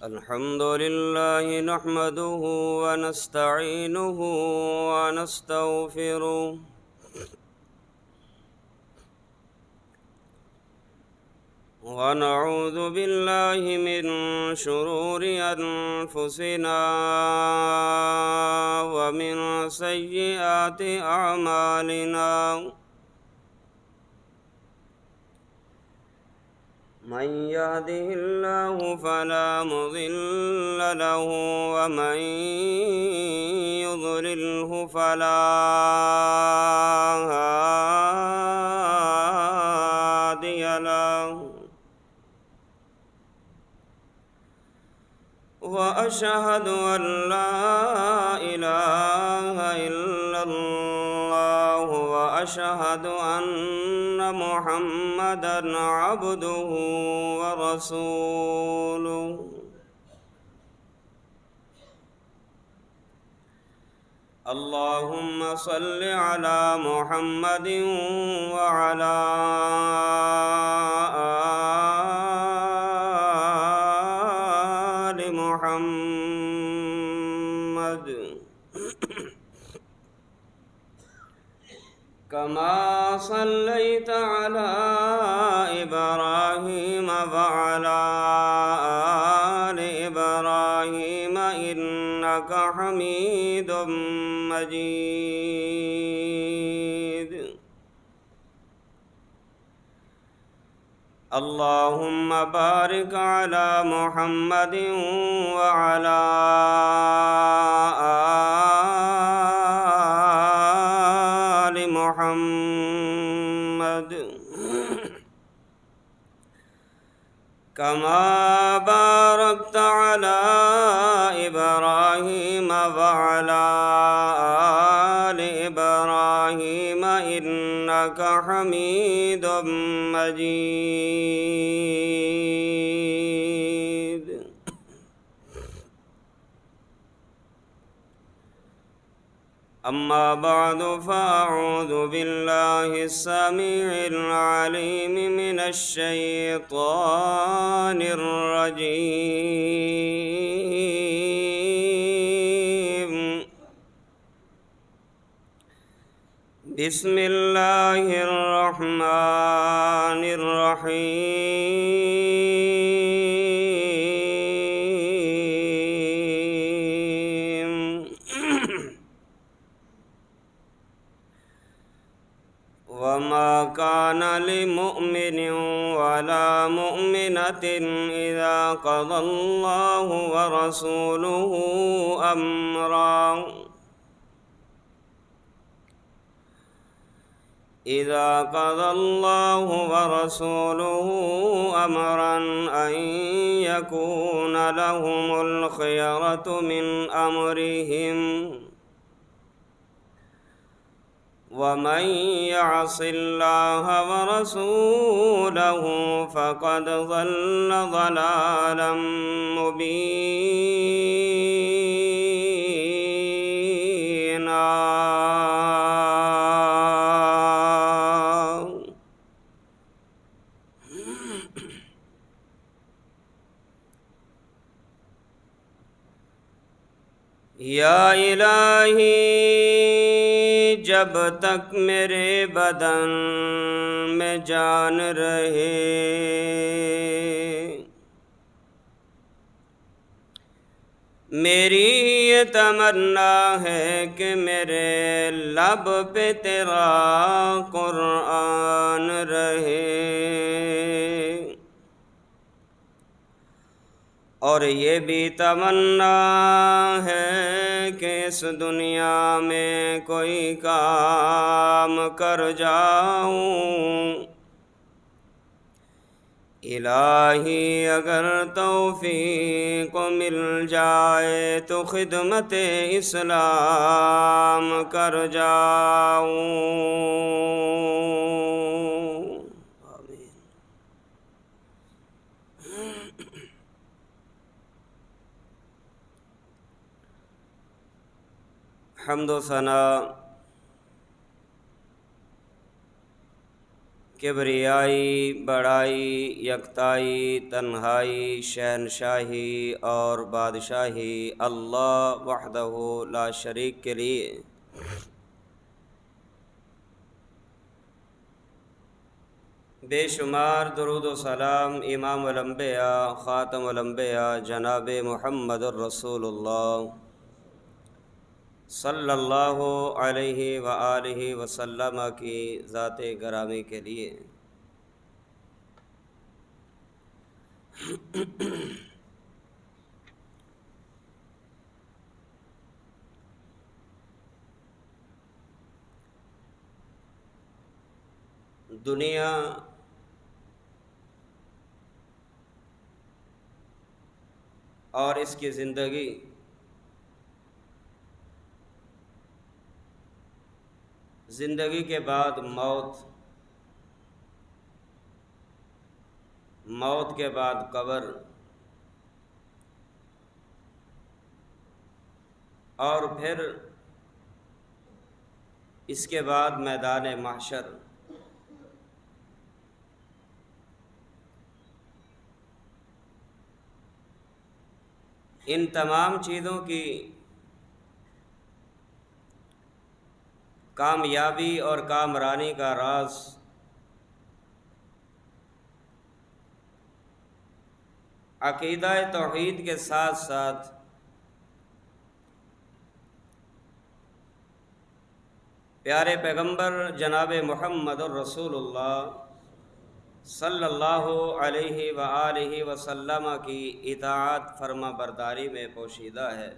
الحمد لله نحمده ونستعينه ونستغفره ونعوذ بالله من شرور أنفسنا ومن سيئات أعمالنا من يهده الله فلا مضل له ومن يضلله فلا هادي له وأشهد أن لا إله إلا الله وأشهد أن محمدًا عبده ورسوله اللهم صل على محمد وعلى آل محمد كما صليت على إبراهيم وعلى آل إبراهيم إنك حميد مجيد اللهم بارك على محمد وعلى آل محمد كما باركت على إبراهيم وعلى آل إبراهيم إنك حميد مجيد أما بعد فأعوذ بالله السميع العليم من الشيطان الرجيم بسم الله الرحمن الرحيم وما كان لمؤمن ولا مؤمنة إذا قضى الله ورسوله أمرا أن يكون لهم الخيرة من أمرهم ومن يعص الله ورسوله فقد ضل ضلالا مبينا یا الہی جب تک میرے بدن میں جان رہے میری یہ تمنا ہے کہ میرے لب پہ تیرا قرآن رہے اور یہ بھی تمنا ہے کہ اس دنیا میں کوئی کام کر جاؤں الہی اگر توفیق مل جائے تو خدمت اسلام کر جاؤں حمد و ثنا کبریائی، بڑائی، یکتائی، تنہائی، شہنشاہی اور بادشاہی اللہ وحدہ لا شریک کے لیے۔ بے شمار درود و سلام امام الانبیاء خاتم الانبیاء جناب محمد الرسول اللہ صلی اللہ علیہ وآلہ وسلم کی ذات گرامی کے لیے۔ دنیا اور اس کی زندگی زندگی کے بعد موت، موت کے بعد قبر، اور پھر اس کے بعد میدان محشر۔ ان تمام چیزوں کی کامیابی اور کامرانی کا راز عقیدہ توحید کے ساتھ ساتھ پیارے پیغمبر جناب محمد الرسول اللہ صلی اللہ علیہ وآلہ وسلم کی اطاعت فرما برداری میں پوشیدہ ہے۔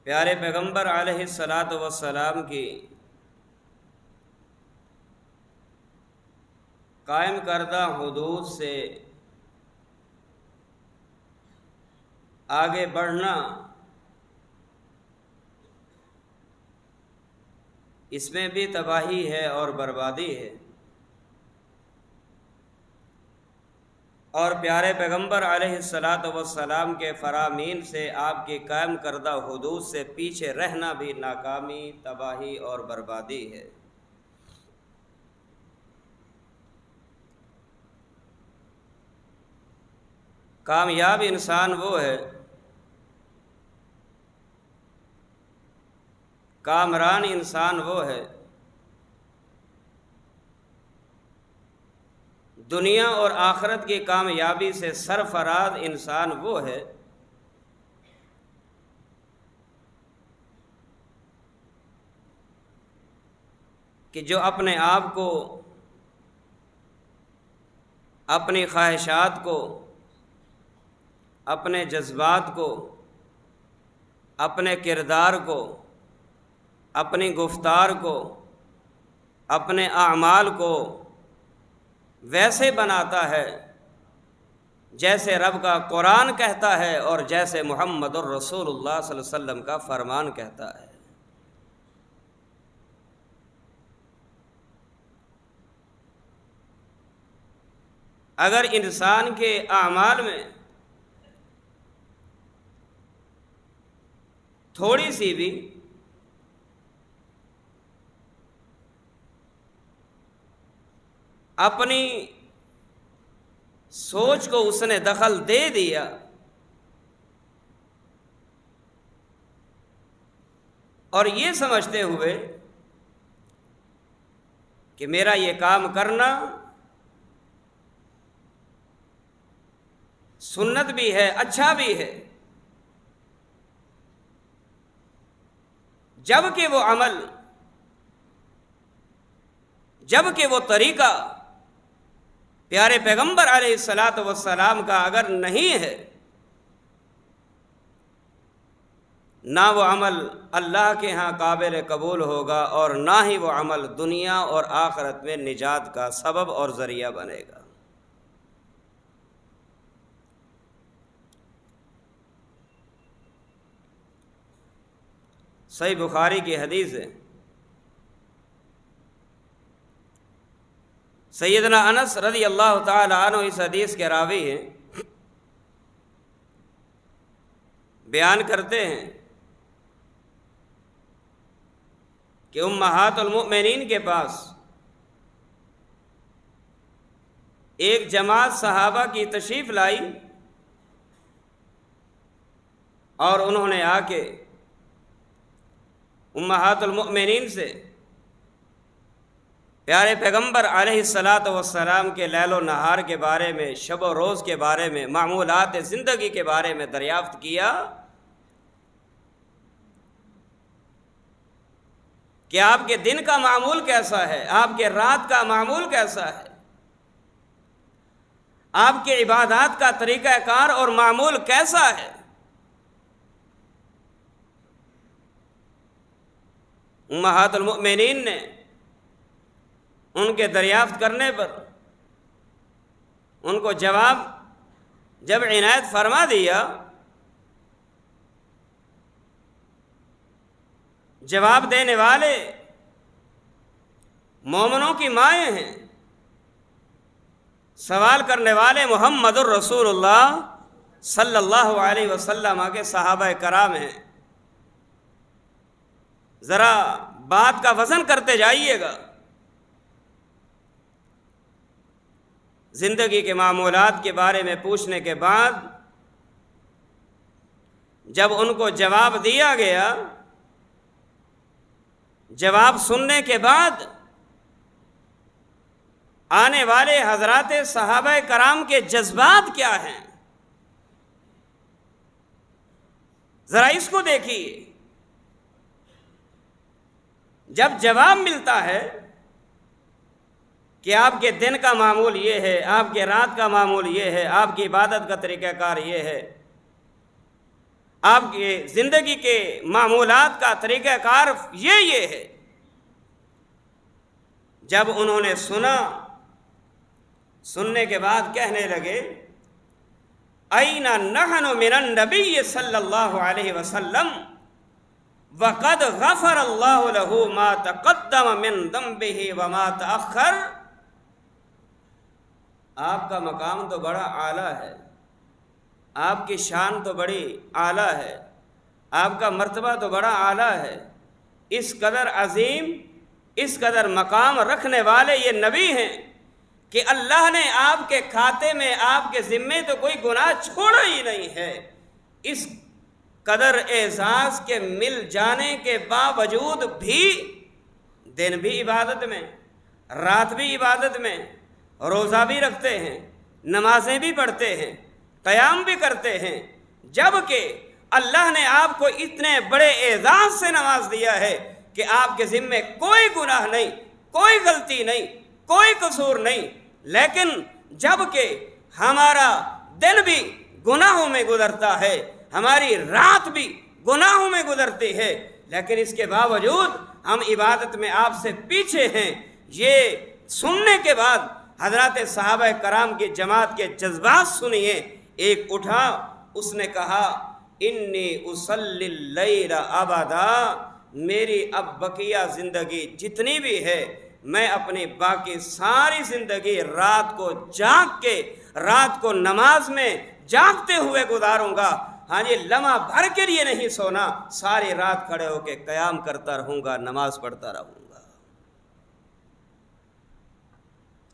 پیارے پیغمبر علیہ الصلاۃ والسلام کی قائم کردہ حدود سے آگے بڑھنا، اس میں بھی تباہی ہے اور بربادی ہے، اور پیارے پیغمبر علیہ الصلاۃ والسلام کے فرامین سے آپ کی قائم کردہ حدود سے پیچھے رہنا بھی ناکامی، تباہی اور بربادی ہے۔ کامیاب انسان وہ ہے، کامران انسان وہ ہے، دنیا اور آخرت کی کامیابی سے سرفراز انسان وہ ہے کہ جو اپنے آپ کو، اپنی خواہشات کو، اپنے جذبات کو، اپنے کردار کو، اپنی گفتار کو، اپنے اعمال کو ویسے بناتا ہے جیسے رب کا قرآن کہتا ہے اور جیسے محمد الرسول اللہ صلی اللہ علیہ وسلم کا فرمان کہتا ہے۔ اگر انسان کے اعمال میں تھوڑی سی بھی اپنی سوچ کو اس نے دخل دے دیا اور یہ سمجھتے ہوئے کہ میرا یہ کام کرنا سنت بھی ہے، اچھا بھی ہے، جبکہ وہ عمل، جبکہ وہ طریقہ پیارے پیغمبر علیہ الصلاۃ والسلام کا اگر نہیں ہے، نہ وہ عمل اللہ کے ہاں قابل قبول ہوگا اور نہ ہی وہ عمل دنیا اور آخرت میں نجات کا سبب اور ذریعہ بنے گا۔ صحیح بخاری کی حدیث ہے، سیدنا انس رضی اللہ تعالی عنہ اس حدیث کے راوی ہیں، بیان کرتے ہیں کہ امہات المؤمنین کے پاس ایک جماعت صحابہ کی تشریف لائی اور انہوں نے آ کے امہات المؤمنین سے پیارے پیغمبر علیہ الصلاۃ والسلام کے لیل و نہار کے بارے میں، شب و روز کے بارے میں، معمولات زندگی کے بارے میں دریافت کیا کہ آپ کے دن کا معمول کیسا ہے، آپ کے رات کا معمول کیسا ہے، آپ کے عبادات کا طریقہ کار اور معمول کیسا ہے۔ امہات المؤمنین نے ان کے دریافت کرنے پر ان کو جواب جب عنایت فرما دیا، جواب دینے والے مومنوں کی مائیں ہیں، سوال کرنے والے محمد الرسول اللہ صلی اللہ علیہ وسلم کے صحابہ کرام ہیں۔ ذرا بات کا وزن کرتے جائیے گا۔ زندگی کے معمولات کے بارے میں پوچھنے کے بعد جب ان کو جواب دیا گیا، جواب سننے کے بعد آنے والے حضرات صحابہ کرام کے جذبات کیا ہیں، ذرا اس کو دیکھیے۔ جب جواب ملتا ہے کہ آپ کے دن کا معمول یہ ہے، آپ کے رات کا معمول یہ ہے، آپ کی عبادت کا طریقہ کار یہ ہے، آپ کے زندگی کے معمولات کا طریقہ کار یہ ہے، جب انہوں نے سننے کے بعد کہنے لگے اَيْنَ نَحْنُ مِنَ النَّبِيِّ صلی اللہ علیہ وسلم وَقَدْ غَفَرَ اللَّهُ لَهُ مَا تَقَدَّمَ مِن ذَنبِهِ وَمَا تَأَخَّرَ۔ آپ کا مقام تو بڑا اعلیٰ ہے، آپ کی شان تو بڑی اعلیٰ ہے، آپ کا مرتبہ تو بڑا اعلیٰ ہے، اس قدر عظیم، اس قدر مقام رکھنے والے یہ نبی ہیں کہ اللہ نے آپ کے کھاتے میں، آپ کے ذمے تو کوئی گناہ چھوڑا ہی نہیں ہے۔ اس قدر اعزاز کے مل جانے کے باوجود بھی دن بھی عبادت میں، رات بھی عبادت میں، روزہ بھی رکھتے ہیں، نمازیں بھی پڑھتے ہیں، قیام بھی کرتے ہیں، جبکہ اللہ نے آپ کو اتنے بڑے اعزاز سے نواز دیا ہے کہ آپ کے ذمے کوئی گناہ نہیں، کوئی غلطی نہیں، کوئی قصور نہیں، لیکن جبکہ ہمارا دن بھی گناہوں میں گزرتا ہے، ہماری رات بھی گناہوں میں گزرتی ہے، لیکن اس کے باوجود ہم عبادت میں آپ سے پیچھے ہیں۔ یہ سننے کے بعد حضرات صحابہ کرام کی جماعت کے جذبات سنیے۔ ایک اٹھا، اس نے کہا انی اصلی اللیل ابدا، میری اب بقیہ زندگی جتنی بھی ہے میں اپنی باقی ساری زندگی رات کو جاگ کے، رات کو نماز میں جاگتے ہوئے گزاروں گا۔ ہاں جی، لمحہ بھر کے لیے نہیں سونا، ساری رات کھڑے ہو کے قیام کرتا رہوں گا، نماز پڑھتا رہوں گا۔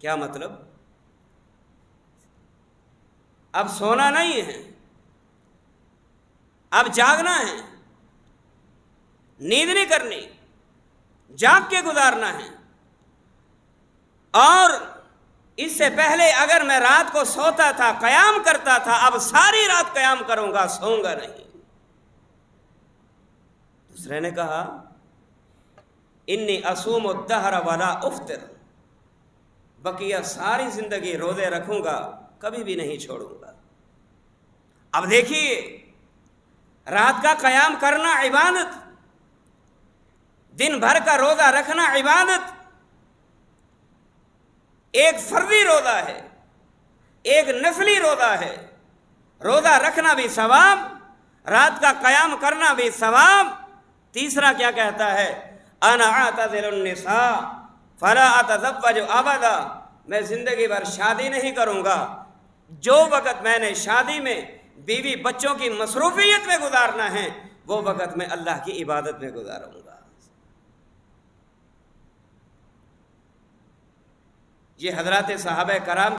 کیا مطلب؟ اب سونا نہیں ہے، اب جاگنا ہے، نیند نہیں کرنی، جاگ کے گزارنا ہے۔ اور اس سے پہلے اگر میں رات کو سوتا تھا، قیام کرتا تھا، اب ساری رات قیام کروں گا، سوؤں گا نہیں۔ دوسرے نے کہا انی اصوم الدہر ولا افطر، بقیہ ساری زندگی روزے رکھوں گا، کبھی بھی نہیں چھوڑوں گا۔ اب دیکھیے، رات کا قیام کرنا عبادت، دن بھر کا روزہ رکھنا عبادت، ایک فرضی روزہ ہے، ایک نفلی روزہ ہے۔ روزہ رکھنا بھی ثواب، رات کا قیام کرنا بھی ثواب۔ تیسرا کیا کہتا ہے؟ انا اعتزل النساء فلا اتزوج ابدا، میں زندگی بھر شادی نہیں کروں گا، جو وقت میں نے شادی میں بیوی بچوں کی مصروفیت میں گزارنا ہے وہ وقت میں اللہ کی عبادت میں گزاروں گا۔ یہ حضرات صحابہ کرام